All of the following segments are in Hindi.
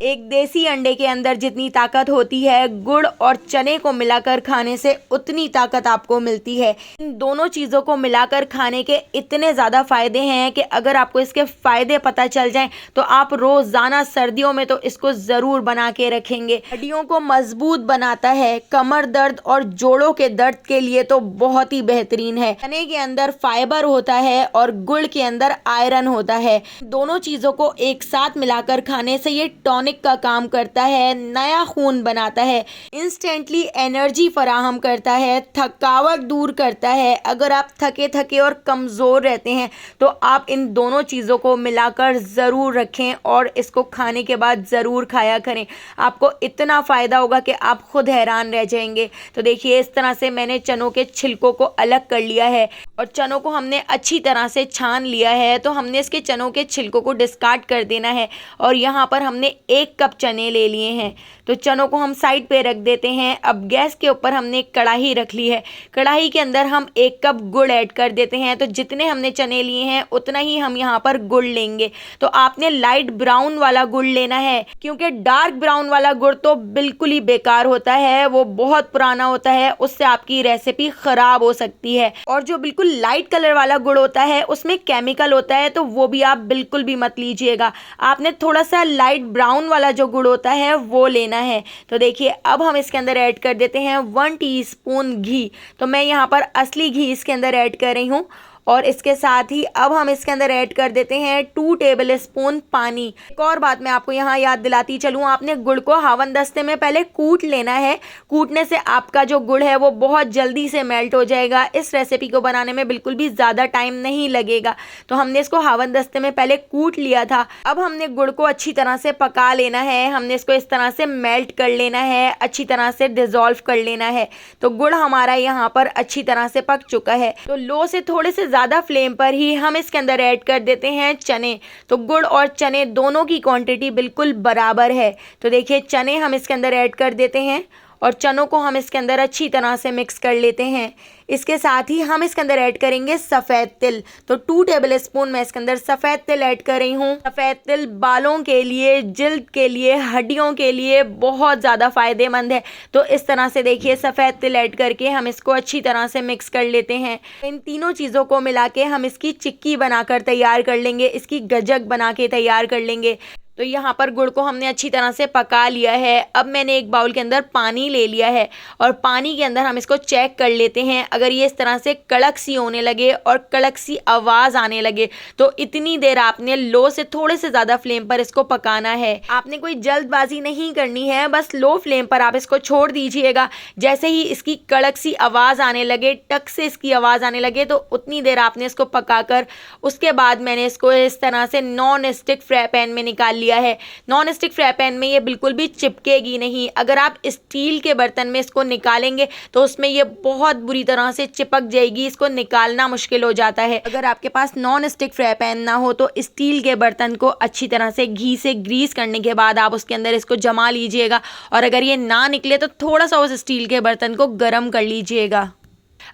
एक देसी अंडे के अंदर जितनी ताकत होती है, गुड़ और चने को मिलाकर खाने से उतनी ताकत आपको मिलती है। इन दोनों चीज़ों को मिलाकर खाने के इतने ज़्यादा फ़ायदे हैं कि अगर आपको इसके फ़ायदे पता चल जाएं तो आप रोज़ाना सर्दियों में तो इसको ज़रूर बना के रखेंगे। हड्डियों को मजबूत बनाता है, कमर दर्द और जोड़ों के दर्द के लिए तो बहुत ही बेहतरीन है। चने के अंदर फाइबर होता है और गुड़ के अंदर आयरन होता है। दोनों चीज़ों को एक साथ मिलाकर खाने से ये टॉनिक का काम करता है, नया खून बनाता है, इंस्टेंटली एनर्जी फराहम करता है, थकावट दूर करता है। अगर आप थके थके और कमज़ोर रहते हैं तो आप इन दोनों चीज़ों को मिलाकर ज़रूर रखें और इसको खाने के बाद ज़रूर खाया करें। आपको इतना फ़ायदा होगा कि आप खुद हैरान रह जाएंगे। तो देखिए, इस तरह से मैंने चनों के छिलकों को अलग कर लिया है और चनों को हमने अच्छी तरह से छान लिया है। तो हमने इसके चनों के छिलकों को डिस्कार्ड कर देना है और यहाँ पर हमने 1 कप चने ले लिए हैं। तो चनों को हम साइड पे रख देते हैं। अब गैस के ऊपर हमने कढ़ाई रख ली है। कढ़ाई के अंदर हम 1 कप गुड़ ऐड कर देते हैं। तो जितने हमने चने लिए हैं उतना ही हम यहाँ पर गुड़ लेंगे। तो आपने लाइट ब्राउन वाला गुड़ लेना है, क्योंकि डार्क ब्राउन वाला गुड़ तो बिल्कुल ही बेकार होता है, वो बहुत पुराना होता है, उससे आपकी रेसिपी खराब हो सकती है। और जो बिल्कुल लाइट कलर वाला गुड़ होता है उसमें केमिकल होता है, तो वो भी आप बिल्कुल भी मत लीजिएगा। आपने थोड़ा सा लाइट ब्राउन वाला जो गुड़ होता है वो लेना है। तो देखिए, अब हम इसके अंदर ऐड कर देते हैं 1 टीस्पून घी। तो मैं यहाँ पर असली घी इसके अंदर ऐड कर रही हूँ। और इसके साथ ही अब हम इसके अंदर ऐड कर देते हैं 2 टेबल स्पून पानी। एक और बात मैं आपको यहाँ याद दिलाती चलूँ, आपने गुड़ को हावन दस्ते में पहले कूट लेना है। कूटने से आपका जो गुड़ है वो बहुत जल्दी से मेल्ट हो जाएगा। इस रेसिपी को बनाने में बिल्कुल भी ज़्यादा टाइम नहीं लगेगा। तो हमने इसको हावन दस्ते में पहले कूट लिया था। अब हमने गुड़ को अच्छी तरह से पका लेना है। हमने इसको इस तरह से मेल्ट कर लेना है, अच्छी तरह से डिज़ोल्व कर लेना है। तो गुड़ हमारा यहाँ पर अच्छी तरह से पक चुका है। तो लो से थोड़े से ज़्यादा फ्लेम पर ही हम इसके अंदर ऐड कर देते हैं चने। तो गुड़ और चने दोनों की क्वांटिटी बिल्कुल बराबर है। तो देखिए, चने हम इसके अंदर ऐड कर देते हैं और चनों को हम इसके अंदर अच्छी तरह से मिक्स कर लेते हैं। इसके साथ ही हम इसके अंदर ऐड करेंगे सफ़ेद तिल। तो 2 टेबल स्पून मैं इसके अंदर सफ़ेद तिल ऐड कर रही हूँ। सफ़ेद तिल बालों के लिए, जिल्द के लिए, हड्डियों के लिए बहुत ज़्यादा फ़ायदेमंद है। तो इस तरह से देखिए, सफ़ेद तिल ऐड करके हम इसको अच्छी तरह से मिक्स कर लेते हैं। इन तीनों चीज़ों को मिला के हम इसकी चिक्की बनाकर तैयार कर लेंगे, इसकी गजक बना के तैयार कर लेंगे। तो यहाँ पर गुड़ को हमने अच्छी तरह से पका लिया है। अब मैंने एक बाउल के अंदर पानी ले लिया है और पानी के अंदर हम इसको चेक कर लेते हैं। अगर ये इस तरह से कड़क सी होने लगे और कड़क सी आवाज़ आने लगे तो इतनी देर आपने लो से थोड़े से ज़्यादा फ्लेम पर इसको पकाना है। आपने कोई जल्दबाजी नहीं करनी है, बस लो फ्लेम पर आप इसको छोड़ दीजिएगा। जैसे ही इसकी कड़क सी आवाज़ आने लगे, टक से इसकी आवाज़ आने लगे, तो उतनी देर आपने इसको पकाकर उसके बाद मैंने इसको इस तरह से नॉन स्टिक फ्राई पैन में निकाल लिया है। नॉन स्टिक फ्राई पैन में ये बिल्कुल भी चिपकेगी नहीं। अगर आप स्टील के बर्तन में इसको निकालेंगे तो उसमें ये बहुत बुरी तरह से चिपक जाएगी, इसको निकालना मुश्किल हो जाता है। अगर आपके पास नॉन स्टिक फ्राई पैन ना हो तो स्टील के बर्तन को अच्छी तरह से घी से ग्रीस करने के बाद आप उसके अंदर इसको जमा लीजिएगा और अगर ये ना निकले तो थोड़ा सा उस स्टील के बर्तन को गर्म कर लीजिएगा।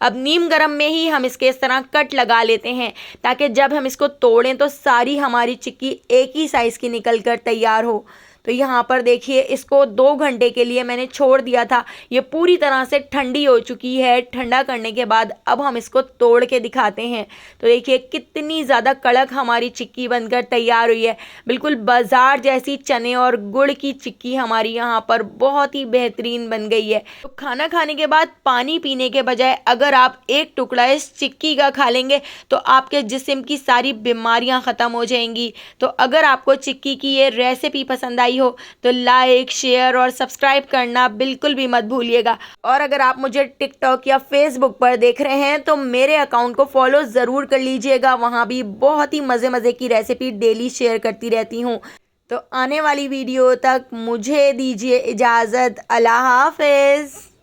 अब नीम गरम में ही हम इसके इस तरह कट लगा लेते हैं ताकि जब हम इसको तोड़ें तो सारी हमारी चिक्की एक ही साइज़ की निकल कर तैयार हो। तो यहाँ पर देखिए, इसको 2 घंटे के लिए मैंने छोड़ दिया था। ये पूरी तरह से ठंडी हो चुकी है। ठंडा करने के बाद अब हम इसको तोड़ के दिखाते हैं। तो देखिए, कितनी ज़्यादा कड़क हमारी चिक्की बनकर तैयार हुई है। बिल्कुल बाजार जैसी चने और गुड़ की चिक्की हमारी यहाँ पर बहुत ही बेहतरीन बन गई है। तो खाना खाने के बाद पानी पीने के बजाय अगर आप एक टुकड़ा इस चिक्की का खा लेंगे तो आपके जिस्म की सारी बीमारियाँ ख़त्म हो जाएंगी। तो अगर आपको चिक्की की ये रेसिपी पसंद आई हो तो लाइक, शेयर और सब्सक्राइब करना बिल्कुल भी मत भूलिएगा। और अगर आप मुझे टिकटॉक या फेसबुक पर देख रहे हैं तो मेरे अकाउंट को फॉलो ज़रूर कर लीजिएगा। वहाँ भी बहुत ही मज़े की रेसिपी डेली शेयर करती रहती हूँ। तो आने वाली वीडियो तक मुझे दीजिए इजाज़त। अल्लाह हाफ़िज़।